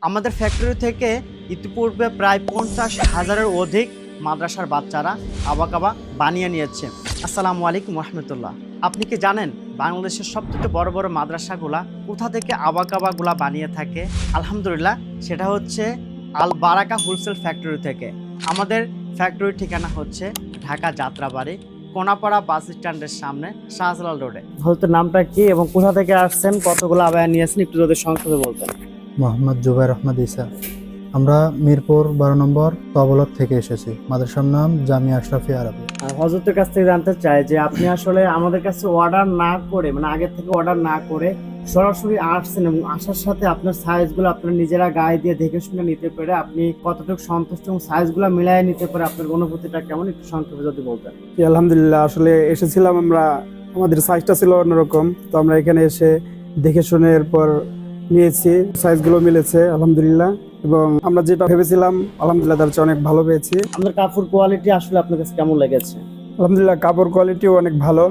আমাদের ফ্যাক্টরি থেকে ইতিপূর্বে প্রায় 50,000-এর অধিক মাদ্রাসার বাচ্চারা আবাকাবা বানিয়ে নিয়েছে। আসসালামু আলাইকুম রহমতুল্লাহ। আপনি কি জানেন বাংলাদেশের সবথেকে বড় বড় মাদ্রাসাগুলা কোথা থেকে আবাকাবাগুলা বানিয়ে থাকে? আলহামদুলিল্লাহ, সেটা হচ্ছে আল বারাকা হোলসেল ফ্যাক্টরি থেকে। আমাদের ফ্যাক্টরির ঠিকানা হচ্ছে ঢাকা যাত্রাবাড়ি, কোনাপাড়া বাস স্ট্যান্ডের সামনে, শাহজালাল রোডে। বলতে নামটা কি এবং কোথা থেকে আসছেন, কতগুলো আবায়া নিয়েছেন, একটু যদি সংক্ষেপে বলতেন। মোহাম্মদ জুবাইর আহমদ ঈসা। আমরা মিরপুর 12 নম্বর তবলত থেকে এসেছি। মাদ্রাসার নাম জামিয়া আশরাফি আরবি। হযরতের কাছ থেকে জানতে চাই যে আপনি আসলে আমাদের কাছে অর্ডার না করে, মানে আগে থেকে অর্ডার না করে সরাসরি আসছেন এবং আসার সাথে আপনার সাইজগুলো আপনার নিজেরা গায়ে দিয়ে দেখে শুনে নিতে পেরে আপনি কতটুকু সন্তুষ্ট এবং সাইজগুলো মিলিয়ে নিতে পারে আপনার অনুভূতিটা কেমন, একটু সংক্ষেপে যদি বলতেন। আলহামদুলিল্লাহ, আসলে এসেছিলাম আমরা, আমাদের সাইজটা ছিল অন্যরকম, তো আমরা এখানে এসে দেখে শুনে এরপর নিয়েছি, সাইজগুলো মিলেছে আলহামদুলিল্লাহ, এবং আমরা যেটা ভেবেছিলাম আলহামদুলিল্লাহ তার চেয়ে অনেক ভালো পেয়েছি। আমাদের কাপড় কোয়ালিটি আসলে আপনার কাছে কেমন লেগেছে? আলহামদুলিল্লাহ, কাপড় কোয়ালিটিও অনেক ভালো।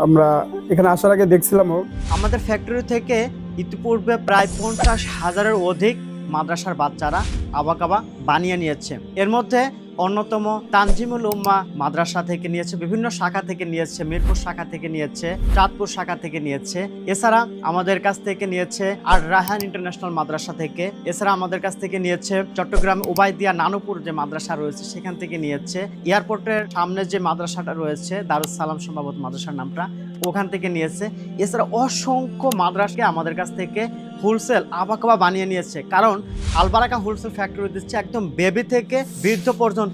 আমরা এখানে আসার আগে দেখছিলামও। আমাদের ফ্যাক্টরি থেকে ইতিপূর্বে প্রায় 50,000-এর অধিক মাদ্রাসার বাচ্চারা আবাকাবা বানিয়ে নিয়েছে। এর মধ্যে অন্যতম তানজিমুল উম্মাহ মাদ্রাসা থেকে নিয়েছে, বিভিন্ন শাখা থেকে নিয়েছে, মিরপুর শাখা থেকে নিয়েছে, চাঁদপুর শাখা থেকে নিয়েছে। এছাড়া আমাদের কাছ থেকে নিয়েছে আর রায়হান ইন্টারন্যাশনাল মাদ্রাসা থেকে। এছাড়া আমাদের কাছ থেকে নিয়েছে চট্টগ্রাম উবাইদিয়া নানুপুর যে মাদ্রাসা রয়েছে সেখান থেকে নিয়েছে। এয়ারপোর্টের সামনে যে মাদ্রাসাটা রয়েছে দারুস সালাম সম্ভবত মাদ্রাসার নামটা, ওখান থেকে নিয়েছে। এছাড়া অসংখ্য মাদ্রাসাকে আমাদের কাছ থেকে হোলসেল আবাকাবা বানিয়ে নিয়েছে, কারণ আল বারাকা হোলসেল ফ্যাক্টরি দিচ্ছে একদম বেবি থেকে বৃদ্ধ পর্যন্ত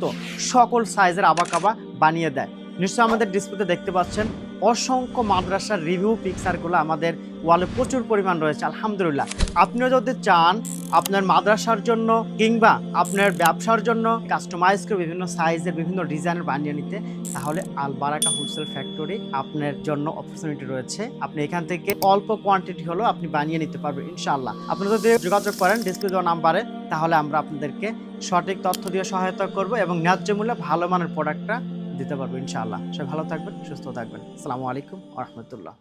সকল সাইজের আবাকাবা বানিয়ে দেয়। নিশ্চয়ই আমাদের ডিসপ্লেতে দেখতে পাচ্ছেন অসংখ্য মাদ্রাসার রিভিউ পিকচারগুলো আমাদের ওয়ালে প্রচুর পরিমাণ রয়েছে। আলহামদুলিল্লাহ, আপনিও যদি চান আপনার মাদ্রাসার জন্য কিংবা আপনার ব্যবসার জন্য কাস্টমাইজ করে বিভিন্ন সাইজের বিভিন্ন ডিজাইনের বানিয়ে নিতে, তাহলে আল বারাকা হোলসেল ফ্যাক্টরি আপনার জন্য অপরচুনিটি রয়েছে। আপনি এখান থেকে অল্প কোয়ান্টিটি হলেও আপনি বানিয়ে নিতে পারবেন ইনশাআল্লাহ। আপনি যদি যোগাযোগ করেন ডিসপ্লে দেওয়া নাম্বারে, তাহলে আমরা আপনাদেরকে সঠিক তথ্য দিয়ে সহায়তা করব এবং ন্যায্য মূল্যে ভালো মানের প্রোডাক্টটা দিতে পারবো ইনশাআল্লাহ। সবাই ভালো থাকবেন, সুস্থ থাকবেন। আসসালামু আলাইকুম ওয়া রাহমাতুল্লাহ।